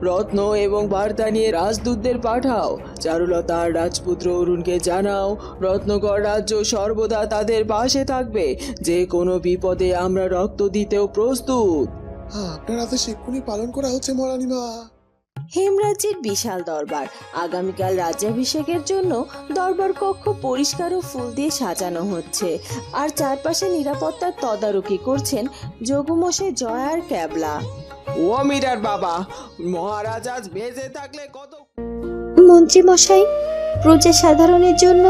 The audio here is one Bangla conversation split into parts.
রত্ন এবং বার্তা নিয়ে রাজদূতদের পাঠাও। চারুলতা আর রাজপুত্র অরুণকে জানাও, রত্নগড় রাজ্য সর্বদা তাদের পাশে থাকবে। যে কোনো বিপদে আমরা রক্ত দিতেও প্রস্তুত। আপনার আদেশ এক্ষুনি পালন করা হচ্ছে মহারানীমা। হেমরাজ্যের বিশাল দরবার। আগামীকাল রাজ্যাভিষেকের জন্য দরবার কক্ষ পরিষ্কার ও ফুল দিয়ে সাজানো হচ্ছে, আর চারপাশে নিরাপত্তার তদারকি করছেন যোগুমশাই জয়া আর ক্যাবলা। ও মীরার বাবা, মহারাজ আজ বেঁচে থাকলে কত। মন্ত্রী মশাই, প্রজা সাধারণের জন্য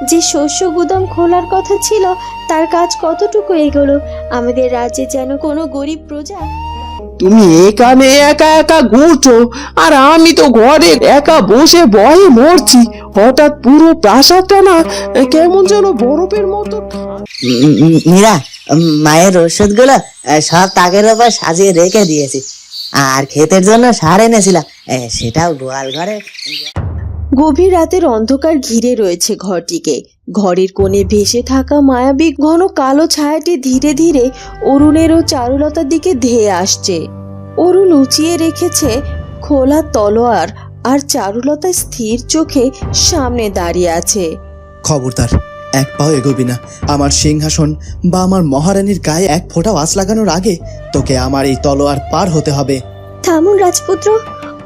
যে শস্য গুদাম খোলার কথা ছিল তার কাজ কতটুকু এগোলো? আমাদের রাজ্যে যেন কোনো গরিব প্রজা। তুমি এখানে একা একা ঘুরছো, আর আমি তো ঘরে একা বসে ভয়ে মরছি। হঠাৎ পুরো প্রাসাদটা না কেমন যেন বরফের মতো। মীরা, মায়ের ওষুধগুলো সব তাকের ওপর সাজিয়ে রেখে দিয়েছি, আর ক্ষেতের জন্য সার এনেছিলাম, সেটাও গোয়াল ঘরে। গভীর রাতের অন্ধকার ঘিরে রয়েছে ঘরটিকে। ঘরের কোণে ভেসে থাকা মায়াবী ঘন কালো ছায়াটি ধীরে ধীরে অরুণের ও চারুলতার দিকে ধেয়ে আসছে। অরুণ উঁচিয়ে রেখেছে খোলা তলোয়ার, আর চারুলতা স্থির চোখে সামনে দাঁড়িয়ে আছে। খবরদার, এক পাও এগোবি না। আমার সিংহাসন বা আমার মহারানীর গায়ে এক ফোঁটা আঁচ লাগানোর আগে তোকে আমার এই তলোয়ার পার হতে হবে। থামুন রাজপুত্র,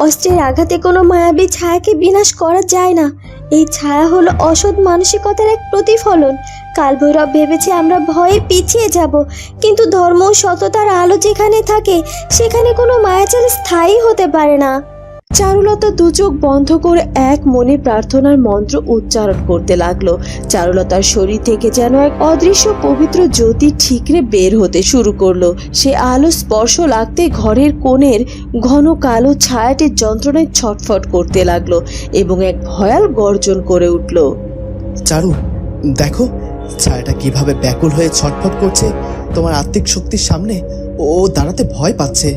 অস্ত্রের আঘাতে কোনো মায়াবী ছায়াকে বিনাশ করা যায় না। এই ছায়া হলো অসৎ মানসিকতার এক প্রতিফলন। কালভৈরব ভেবেছে আমরা ভয়ে পিছিয়ে যাব, কিন্তু ধর্ম ও সততার আলো যেখানে থাকে সেখানে কোনো মায়াজাল স্থায়ী হতে পারে না। চারুলতা দু চোখ বন্ধ করে এক মনে প্রার্থনার মন্ত্র উচ্চারণ করতে লাগলো। চারুলতার শরীর থেকে যেন এক অদৃশ্য পবিত্র জ্যোতি ঠিকরে বের হতে শুরু করলো। সে আলো স্পর্শ লাগতে ঘরের কোণের ঘন কালো ছায়াটির যন্ত্রণায় ছটফট করতে লাগলো এবং এক ভয়াল গর্জন করে উঠল। চারু, দেখো ছায়াটা কিভাবে ব্যাকুল হয়ে ছটফট করছে। তোমার আত্মিক শক্তির সামনে ও দাঁড়াতে ভয় পাচ্ছে।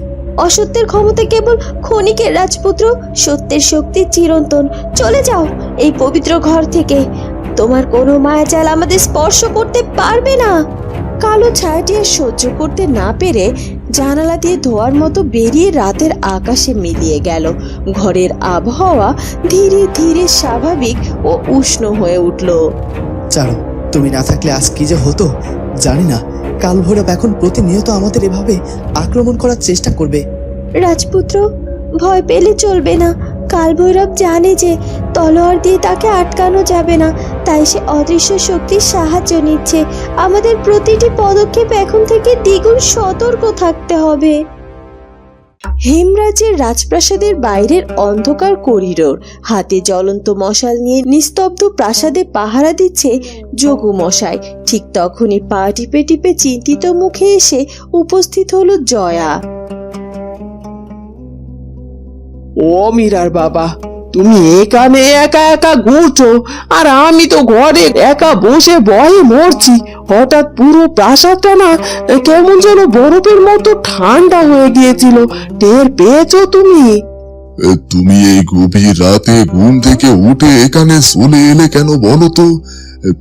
অসত্যের ক্ষমতা কেবল ক্ষণিকের রাজপুত্র, সত্যের শক্তি চিরন্তন। চলে যাও এই পবিত্র ঘর থেকে। তোমার কোনো মায়াজাল আমাদের স্পর্শ করতে পারবে না। কালো ছায়াটি আর সহ্য করতে না পেরে জানালা দিয়ে ধোয়ার মতো বেরিয়ে রাতের আকাশে মিলিয়ে গেল। ঘরের আবহাওয়া ধীরে ধীরে স্বাভাবিক ও উষ্ণ হয়ে উঠল। চারু, তুমি না থাকলে আজ কি যে হতো জানি না। কালভৈরব এখন প্রতিনিয়ত আমাদের এভাবে আক্রমণ করার চেষ্টা করবে। রাজপুত্র, ভয় পেলে চলবে না। কালভৈরব জানে যে তলোয়ার দিয়ে তাকে আটকানো যাবে না, তাই সে অদৃশ্য শক্তির সাহায্য নিচ্ছে। আমাদের প্রতিটি পদক্ষেপ এখন থেকে দ্বিগুণ সতর্ক থাকতে হবে। হেমরাজের রাজপ্রাসাদের বাইরের অন্ধকার করিডোর, হাতে জ্বলন্ত মশাল নিয়ে নিস্তব্ধ প্রাসাদে পাহারা দিচ্ছে যোগু মশাই। ঠিক তখনই পা টিপে টিপে চিন্তিত মুখে এসে উপস্থিত হলো জয়া। ও মীরার বাবা, তুমি এখানে একা একা ঘুরছো, আর আমি তো ঘরে একা বসে ভয়ে মরছি। হঠাৎ পুরো প্রাসাদটা না কেমন যেন বরফের মতো ঠান্ডা হয়ে গিয়েছিল। টের পেয়েছো তুমি? তুমি এই গভীর রাতে ঘুম থেকে উঠে এখানে চলে এলে কেন বলো তো?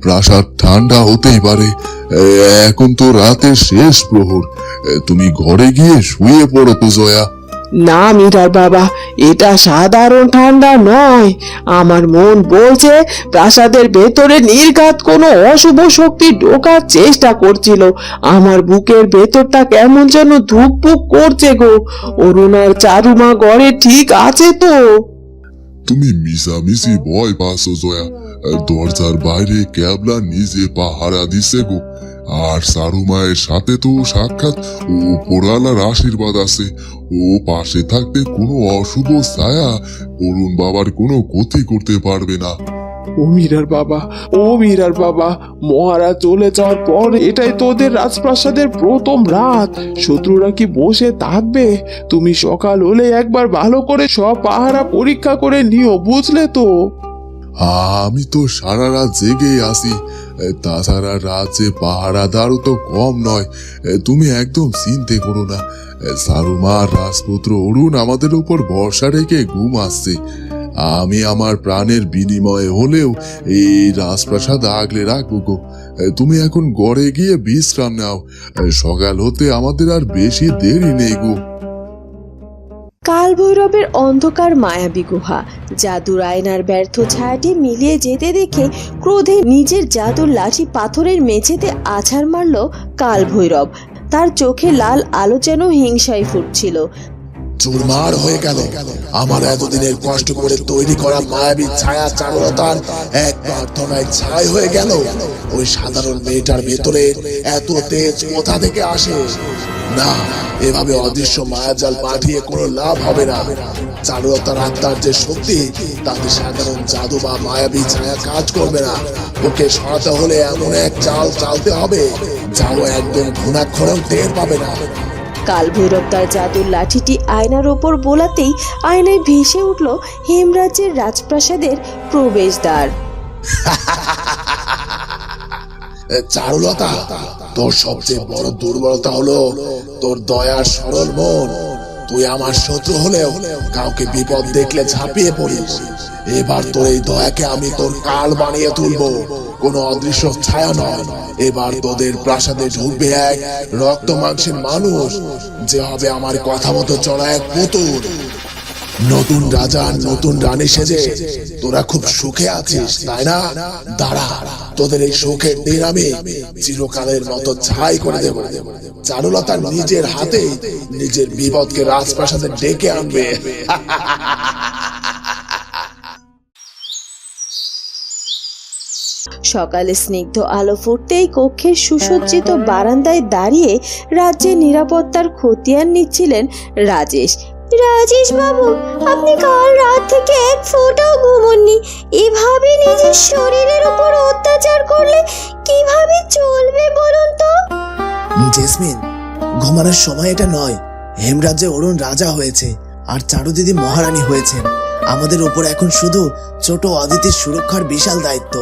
প্রাসাদ ঠান্ডা হতেই পারে, এখন তো রাতের শেষ প্রহর। তুমি ঘরে গিয়ে শুয়ে পড়ো তো জয়া। না মীরার বাবা, এটা সাধারণ ঠান্ডা নয়। আমার মন বলছে প্রাসাদের ভেতরে নির্ঘাত কোনো অশুভ শক্তি ঢোকার চেষ্টা করছিল। আমার বুকের ভেতরটা কেমন যেন ধুকপুক করছে গো। অরুণ আর চারুমা ঘরে ঠিক আছে তো? তুমি মিশামিশি ভয় পাচ্ছো জয়া। দরজার বাইরে ক্যাবলা নিজে পাহারা দিছে গো, আর সারুমায়ের সাথে তো সাক্ষাৎ উপরওয়ালার আশীর্বাদ আছে। ও পাশে থাকতে কোনো অশুভ ছায়া অরুণ বাবার কোনো ক্ষতি করতে পারবে না। ও মীরার বাবা, ও মীরার বাবা, মহারাজ চলে যাওয়ার পর এটাই তোদের রাজপ্রাসাদের প্রথম রাত। শত্রুরা কি বসে থাকবে? তুমি সকাল হলে একবার ভালো করে সব পাহারা পরীক্ষা করে নিও, বুঝলে তো? আমি তো সারা রাত জেগে আসি, তাছাড়া রাজ্যে পাহারাদারও তো কম নয়। তুমি একদম চিন্তা করো না। সারুমা রাজপুত্র অরুণ আমাদের উপর ভরসা রেখে ঘুম আসছে। আমি আমার প্রাণের বিনিময়ে হলেও এই রাজপ্রাসাদ আগলে রাখবো গো। তুমি এখন গড়ে গিয়ে বিশ্রাম নাও, সকাল হতে আমাদের আর বেশি দেরি নেই গো। কালভৈরবের অন্ধকার মায়াবী গুহা। জাদুর আয়নার ব্যর্থ ছায়াটি মিলিয়ে যেতে দেখে ক্রোধে নিজের জাদুর লাঠি পাথরের মেঝেতে আছাড় মারল কালভৈরব। তার চোখে লাল আলো যেন হিংসায় ফুটছিল। চুরমার হয়ে গেল আমার এতদিনের কষ্ট করে তৈরি করা মায়াবী ছায়া চারুলতার এক প্রার্থনায় ছাই হয়ে গেল। ওই সাধারণ মেয়েটার ভেতরে এত তেজ কোথা থেকে আসে? না, এভাবে অদৃশ্য মায়াজাল পাঠিয়ে কোনো লাভ হবে না। চারুলতার আত্মার যে শক্তি, তাতে সাধারণ জাদু বা মায়াবী ছায়া কাজ করবে না। ওকে সরাতে হলে এমন এক চাল চালতে হবে যাও একদম ঘুণাক্ষরেও টের পাবে না। কালভৈরব তার জাদুর লাঠিটি আয়নার ওপর বোলাতেই আয়নায় ভেসে উঠল হেমরাজ্যের রাজপ্রাসাদের প্রবেশদ্বার। চারুলতা, তোর সবচেয়ে বড় দুর্বলতা হলো তোর দয়ার সরল মন। তুই আমার শত্রু হলেও কাউকে বিপদ দেখলে ঝাঁপিয়ে পড়িস। এবার তোর এই দয়াকে আমি তোর কাল বানিয়ে তুলবো, কোনো অদৃশ্য ছায়া নয়। এবার তোদের প্রাসাদে ঢুকবে এক রক্ত মাংসের মানুষ, যে হবে আমার কথা মতো চলা এক পুতুল। নতুন রাজা নতুন রানী সেজে তোরা খুব সুখে আছিস, তাই না? দাঁড়া, তোদের এই সুখের দিন আমি চিরকালের মতো ছাই করে দেব। চারুলতা নিজের হাতে নিজের বিপদকে রাজপ্রাসাদে ডেকে আনবে। সকালে স্নিগ্ধ আলো ফুটতেই কক্ষের সুসজ্জিত বারান্দায় দাঁড়িয়ে রাজ্যের নিরাপত্তার খতিয়ান নিচ্ছিলেন রাজেশ। রাজেশ বাবু, আপনি কাল রাত থেকে এক ফোঁটাও ঘুমোননি। এভাবে নিজের শরীরের উপর অত্যাচার করলে কিভাবে চলবে বলুন তো? জেসমিন, ঘুমানোর সময় এটা নয়। হেমরাজ্যে অরুণ রাজা হয়েছে আর চারু দিদি মহারানী হয়েছেন। আমাদের উপর এখন শুধু ছোট অদিতির সুরক্ষার বিশাল দায়িত্ব।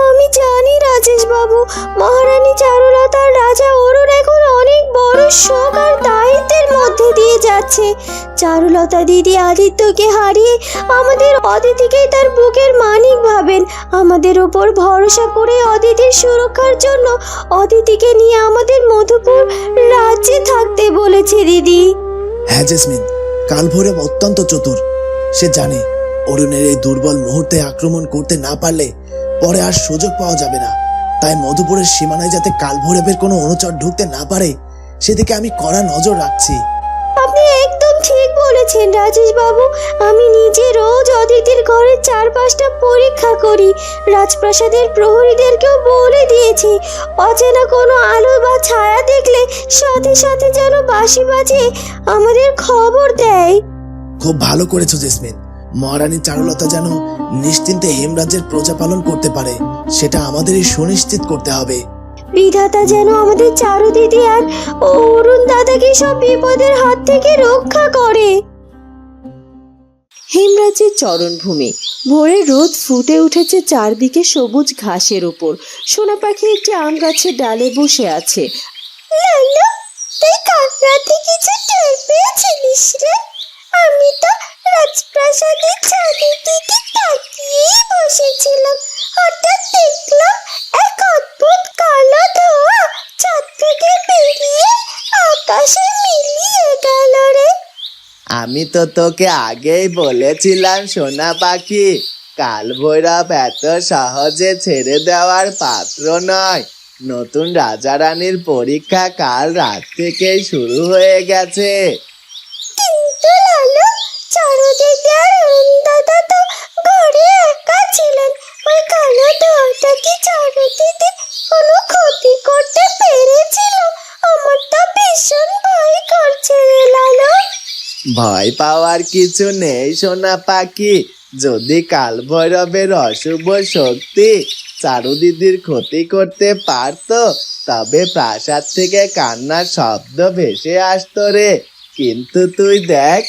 আমি জানি রাজেশ বাবু, মহারানী চারুলতার রাজা অরুণ এখন অনেক বড় শোক আর দায়িত্বের মধ্যে দিয়ে যাচ্ছে। চারুলতা দিদি আদিত্যকে হারিয়ে আমাদের অদিতিকে তার বুকের মানিক ভাবেন। আমাদের উপর ভরসা করে অদিতির সুরক্ষার জন্য অদিতিকে নিয়ে আমাদের মধুপুর রাজ্যে থাকতে বলেছে দিদি। হ্যাঁ জেসমিন, কালভৈরব অত্যন্ত চতুর। সে জানে অরুণের এই দুর্বল মুহূর্তে আক্রমণ করতে না পারলে পরে আর সুযোগ পাওয়া যাবে না। তাই মধুপুরের সীমানায় যাতে কালভৈরবের কোনো অনুচর ঢুকতে না পারে সেদিকে আমি কড়া নজর রাখছি। আপনি একদম ঠিক বলেছেন রাজেশ বাবু। আমি নিজে রোজ অদিতির ঘরের চারপাশটা পরীক্ষা করি। রাজপ্রাসাদের প্রহরীদেরকেও বলে দিয়েছি, অচেনা কোনো আলো বা ছায়া দেখলে সাথে সাথে যেন বাঁশি বাজিয়ে আমাদের খবর দেয়। খুব ভালো করেছো জেসমিন। মহারানী চারুলতা যেন নিশ্চিন্তে হেমরাজ্যের প্রজা পালন করতে পারে, সেটা আমাদেরই সুনিশ্চিত করতে হবে। বিধাতা যেন আমাদের চারু দিদি আর অরুণ দাদাকে সব বিপদের হাত থেকে রক্ষা করে। হেমরাজ্যের চরণভূমি। ভোরের রোদ ফুটে উঠেছে চারদিকে সবুজ ঘাসের উপর। সোনা পাখি একটি আম গাছের ডালে বসে আছে। লালা, তুই কাল রাতে কিছু টের পেয়েছিলিস রে? আমি তো রাজপ্রাসাদের ছাদের দিকে তাকিয়েই বসেছিলাম। হঠাৎ দেখলাম এক অদ্ভুত কালো ধোঁয়া ছাদ থেকে বেরিয়ে আকাশে মিলিয়ে গেল রে। আমি তো তোকে আগেই বলেছিলাম সোনা পাখি, কালভৈরব এত সহজে ছেড়ে দেওয়ার পাত্র নয়। নতুন রাজা রানীর পরীক্ষা কাল রাত থেকেই শুরু হয়ে গেছে। কিন্তু লালু, চারু দিদি আর অরুণ দাদা তো ঘরে একা ছিলেন। ওই কালো ধোঁয়াটা কি চারু দিদি কোনো ক্ষতি করতে পেরেছিল? আমার তো ভীষণ ভয় করছে রে লালু। ভয় পাওয়ার কিছু নেই সোনা পাখি। যদি কালভৈরবের অশুভ শক্তি চারু দিদির ক্ষতি করতে পারতো তবে প্রাসাদ থেকে কান্নার শব্দ ভেসে আসতো রে। কিন্তু তুই দেখ,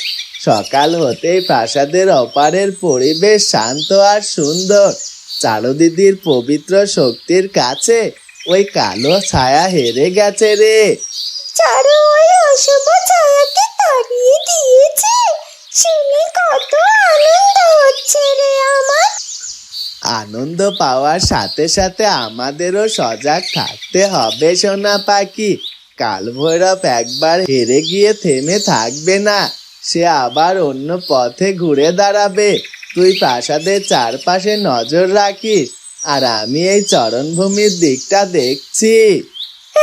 সকাল হতেই প্রাসাদের অপারের পরিবেশ শান্ত আর সুন্দর। চারু দিদির পবিত্র শক্তির কাছে ওই কালো ছায়া হেরে গেছে রে। চারু ওই অশুভ ছায়াকে তাড়িয়ে দিয়েছে। শুনে কত আনন্দ হচ্ছে রে আমার। আনন্দ পাওয়ার সাথে সাথে আমাদেরও সজাগ থাকতে হবে সোনা পাখি। কালভৈরব একবার হেরে গিয়ে থেমে থাকবে না। সে আবার অন্য পথে ঘুরে দাঁড়াবে। তুই প্রাসাদের চারপাশে নজর রাখিস, আর আমি এই চরণভূমির দিকটা দেখছি।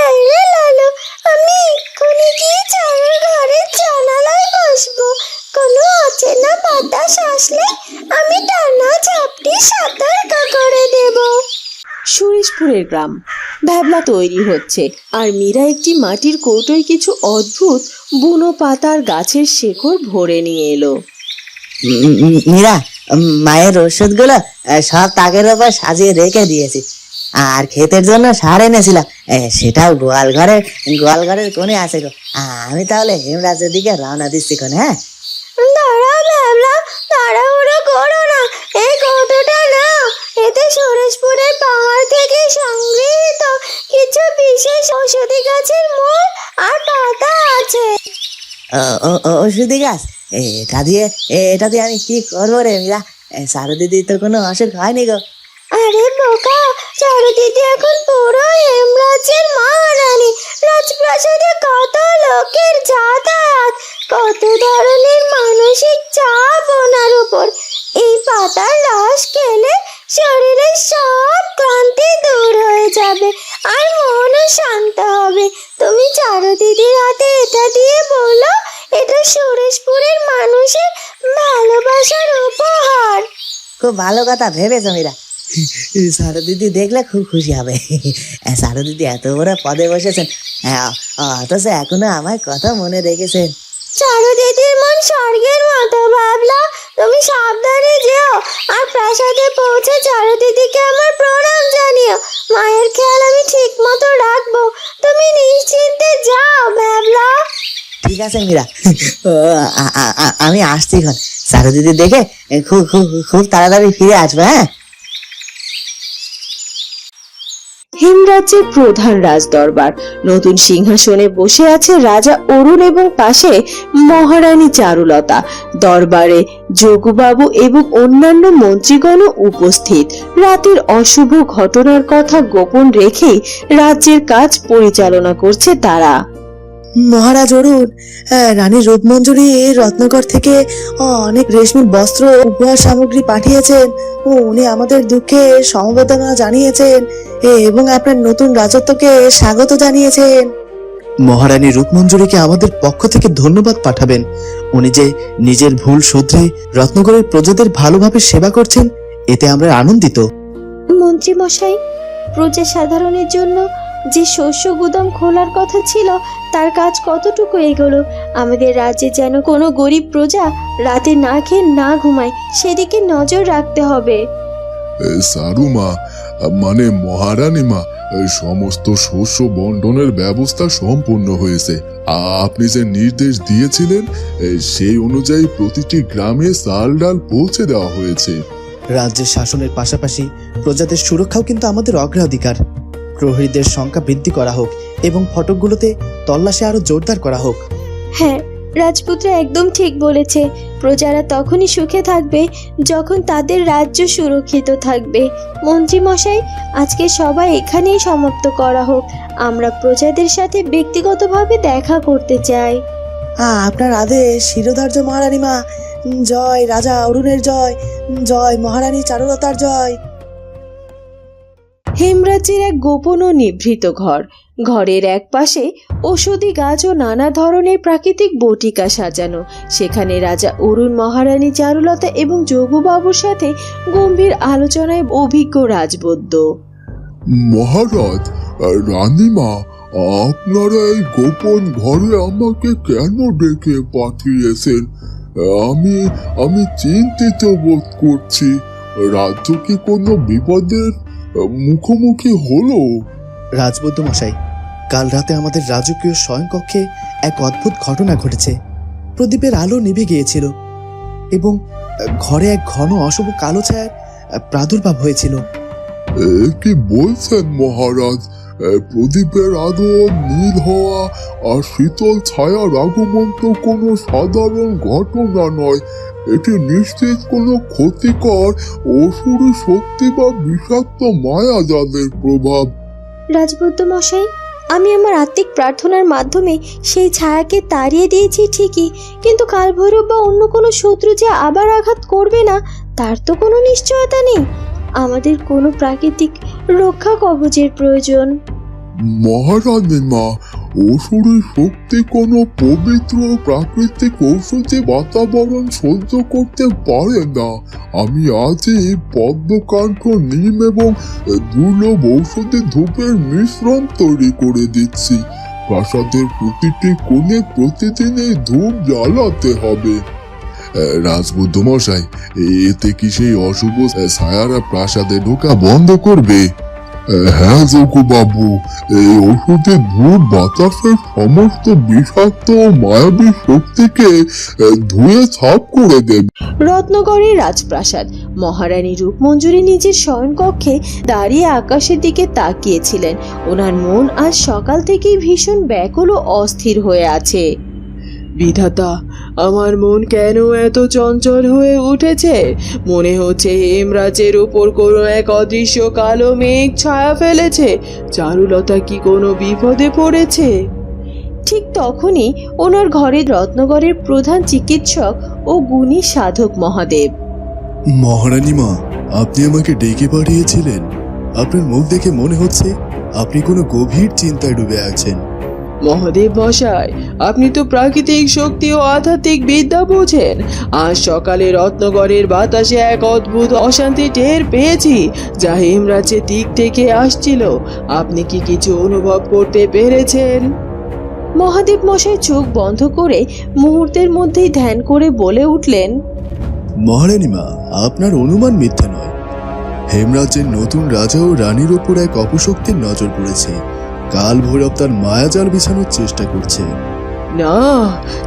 আরে লালু, আমি এক্ষুনি গিয়ে চারুর ঘরের জানালায় বসবো। কোনো অচেনা বাতাস আসলে আমি টানা ঝাপটি সতর্ক করে দেব। সুরেশপুরের গ্রাম। ভ্যাবলা তৈরি হচ্ছে, আর মীরা একটি মাটির কৌটোয় কিছু অদ্ভুত বুনো পাতার গাছের শেকড় ভরে নিয়ে এলো। মীরা, মায়ের ওষুধগুলো সব তাকের উপর সাজিয়ে রেখে দিয়েছি। আর ক্ষেতের জন্য সার এনেছিলাম, সেটাও গোয়াল ঘরের কোণে আছে গো। আমি তাহলে হেমরাজের দিকে রওনা দিচ্ছি কোন। হ্যাঁ, দাঁড়াও ভ্যাবলা, তাড়াহুড়ো করো না। এই কৌটোটা নাও, এতে সুরেশপুরের পাহাড় থেকে সংগৃহীত কিছু বিশেষ ঔষধি গাছের মূল আর পাতা আছে। ওষুধি গাছ? এটা দিয়ে আমি কি করবো রে মীরা? সারু দিদি তো কোনো অসুখ হয়নি গো। আরে বোকা, চারু দিদি এখন পুরো হেমরাজ্যের মহারানী। রাজপ্রাসাদে কত লোকের যাতায়াত, কত ধরনের মানসিক চাপ ওনার উপর। এই পাতার রস খেলে শরীরের সব ক্লান্তি দূর হয়ে যাবে, আর মনও শান্ত হবে। তুমি চারু দিদির হাতে এটা দিয়ে বলো, এটা সুরেশপুরের মানুষের ভালোবাসার উপহার। খুব ভালো কথা ভেবেছো মীরা। সারু দিদি দেখলে খুব খুশি হবে। সারু দিদি এত বড় পদে বসেছেন, অথচ এখনো আমার কথা মনে রেখেছেন। চারু দিদির মন স্বর্গের মতো। ভাবলা, তুমি সাবধানে যেও, আর প্রাসাদে পৌঁছে চারু দিদিকে আমার প্রণাম জানিও। মায়ের খেয়াল আমি ঠিক মতো রাখবো। তুমি নিশ্চিন্তে যাও ভাবলা। ঠিক আছে মীরা, আমি আসছি এখন। সারু দিদি দেখে খুব খুব খুব তাড়াতাড়ি ফিরে আসবে। হ্যাঁ, হেমরাজ্যের প্রধান রাজদরবার। নতুন সিংহাসনে বসে আছে রাজা অরুণ এবং পাশে মহারানী চারুলতা। দরবারে যোগুবাবু এবং অন্যান্য মন্ত্রীগণও উপস্থিত। রাতের অশুভ ঘটনার কথা গোপন রেখেই রাজ্যের কাজ পরিচালনা করছে তারা। মহারাজ অরুণ, রানী রূপমঞ্জুরি রত্নগর থেকে অনেক রেশমি বস্ত্র উপহার সামগ্রী পাঠিয়েছেন। উনি আমাদের দুঃখে সমবেদনা জানিয়েছেন এবং আপনার নতুন রাজত্বকে স্বাগত জানিয়েছেন। মহারানী রূপমঞ্জুরিকে আমাদের পক্ষ থেকে ধন্যবাদ পাঠাবেন। উনি যে নিজের ভুল শুধরে রত্নগরের প্রজাদের ভালোভাবে সেবা করছেন, এতে আমরা আনন্দিত। মন্ত্রী মশাই, প্রজা সাধারণের জন্য যে শস্য গুদাম খোলার কথা ছিল, তার কাজ কতটুকু এগোলো? আমাদের রাজ্যে যেন কোনো গরিব প্রজা রাতে না খেয়ে না ঘুমায়, সেদিকে নজর রাখতে হবে। সারুমা, মানে মহারানী মা, সমস্ত শস্য বন্টনের ব্যবস্থা সম্পূর্ণ হয়েছে। আপনি যে নির্দেশ দিয়েছিলেন, সেই অনুযায়ী প্রতিটি গ্রামে চাল ডাল পৌঁছে দেওয়া হয়েছে। রাজ্যের শাসনের পাশাপাশি প্রজাদের সুরক্ষাও কিন্তু আমাদের অগ্রাধিকার। প্রহরীদের সংখ্যা বৃদ্ধি করা হোক এবং ফটকগুলোতে তল্লাশি আরো জোরদার করা হোক। হ্যাঁ, রাজপুত্র একদম ঠিক বলেছে। প্রজারা তখনই সুখে থাকবে যখন তাদের রাজ্য সুরক্ষিত থাকবে। মন্ত্রী মশাই, আজকে সবাই এখানেই সমাপ্ত করা হোক। আমরা প্রজাদের সাথে ব্যক্তিগতভাবে দেখা করতে চাই। আপনার আদেশ শিরোধার্য মহারানী মা। জয় রাজা অরুণের জয়, জয় মহারানী চারুলতার জয়। হেমরাজ্যের এক গোপন ও নিভৃত ঘর। ঘরের এক পাশে ঔষধি গাছ ও নানা ধরনের প্রাকৃতিক বটিকা সাজানো। সেখানে রাজা অরুণ, মহারানী চারুলতা এবং যোগুবাবুর সাথে গম্ভীর আলোচনায় অভিজ্ঞ রাজবৈদ্য। মহারাজ, রানীমা, আপনারা এই গোপন ঘরে আমাকে কেন ডেকে পাঠিয়েছেন? আমি চিন্তিত বোধ করছি। রাজ্য কি কোনো বিপদের মুখোমুখি হলো? রাজবৈদ্য মশাই, কাল রাতে আমাদের রাজকীয় শয়নকক্ষে এক অদ্ভুত ঘটনা ঘটেছে। প্রদীপের আলো নিভে গিয়েছিল এবং ঘরে এক ঘন অশুভ কালো ছায়ার প্রাদুর্ভাব হয়েছিল। কি বলছেন মহারাজ? প্রদীপের আলো নীল হওয়া আর শীতল ছায়ার আগমন তো কোনো সাধারণ ঘটনা নয়। এটি নিশ্চিত কোনো ক্ষতিকর অসুরী শক্তি বা বিষাক্ত মায়াজালের প্রভাব। রাজবৈদ্য মশাই, আমি আমার আত্মিক প্রার্থনার মাধ্যমে সেই ছায়াকে তাড়িয়ে দিয়েছি ঠিকই, কিন্তু কালভৈরব বা অন্য কোনো শত্রু যে আবার আঘাত করবে না তার তো কোনো নিশ্চয়তা নেই। আমাদের কোনো প্রাকৃতিক রক্ষা কবচের প্রয়োজন। মহারানী মা, অসুরের শক্তি কোনো পবিত্র প্রাকৃতিক ঔষধি বাতাবরণ সহ্য করতে পারে না। আমি আজই পদ্মকাণ্ড, নিম এবং দুর্লভ ঔষধি ধূপের মিশ্রণ তৈরি করে দিচ্ছি। প্রাসাদের প্রতিটি কোণে প্রতিদিন এই ধূপ জ্বালাতে হবে। রাজবুদ্ধ মশাই, এতে কি সেই অশুভ ছায়ারা প্রাসাদে ঢোকা বন্ধ করবে? হ্যাঁ যোগু বাবু, এই ওষুধে ধূপ বাতাসের সমস্ত বিষাক্ত ও মায়াবী শক্তিকে ধুয়ে সাফ করে দেবে। রত্নগড়ের রাজপ্রাসাদ। মহারানী রূপমঞ্জুরি নিজের শয়নকক্ষে দাঁড়িয়ে আকাশের দিকে তাকিয়েছিলেন। ওনার মন আজ সকাল থেকেই ভীষণ ব্যাকুল ও অস্থির হয়ে আছে। বিধাতা, আমার মন কেন এত চঞ্চল হয়ে উঠেছে? মনে হচ্ছে হেমরাজের উপর কোনো এক অদৃশ্য কালো মেঘ ছায়া ফেলেছে। চারুলতা কি কোনো বিপদে পড়েছে? ঠিক তখনই ওনার ঘরে রত্নগড়ের প্রধান চিকিৎসক ও গুণী সাধক মহাদেব। মহারানী মা, আপনি আমাকে ডেকে পাঠিয়েছিলেন। আপনার মুখ দেখে মনে হচ্ছে আপনি কোনো গভীর চিন্তায় ডুবে আছেন। মহাদেব মশাই, আপনি তো প্রাকৃতিক শক্তি ও আধ্যাত্মিক বিদ্যা বোঝেন। আজ সকালে রত্নগড়ের বাতাসে এক অদ্ভুত অশান্তি টের পেয়েছি, যা হেমরাজের দিক থেকে আসছিল। আপনি কি কিছু অনুভব করতে পেরেছেন? মহাদেব মশাই চোখ বন্ধ করে মুহূর্তের মধ্যেই ধ্যান করে বলে উঠলেন, মহারানী মা, আপনার অনুমান মিথ্যা নয়। হেমরাজ্যের নতুন রাজা ও রানীর উপর এক অপশক্তির নজর পড়েছে। কাল ভৈরব তার মায়াজাল বিছানোর চেষ্টা করছে। না,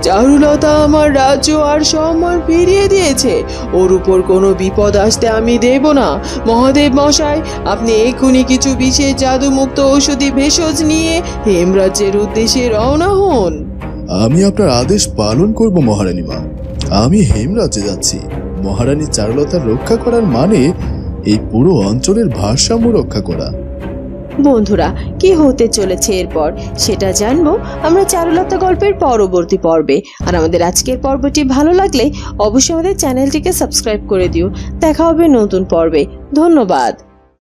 চারুলতা আমার রাজ্য আর সম্মান ফিরিয়ে দিয়েছে। ওর উপর কোনো বিপদ আসতে আমি দেব না। মহাদেব মশাই, আপনি এক্ষুনি কিছু বিশেষ জাদুমুক্ত ঔষধি ভেষজ নিয়ে হেমরাজ্যের উদ্দেশ্যে রওনা হন। আমি আপনার আদেশ পালন করব মহারানী মা। আমি হেমরাজ্যে যাচ্ছি। মহারানী চারুলতার রক্ষা করার মানে এই পুরো অঞ্চলের ভারসাম্য রক্ষা করা। বন্ধুরা, কি হতে চলেছে এরপর সেটা জানবো আমরা চারুলতা গল্পের পরবর্তী পর্বে। আর আমাদের আজকের পর্বটি ভালো লাগলে অবশ্যই আমাদের চ্যানেলটিকে সাবস্ক্রাইব করে দিও। দেখা হবে নতুন পর্বে। ধন্যবাদ।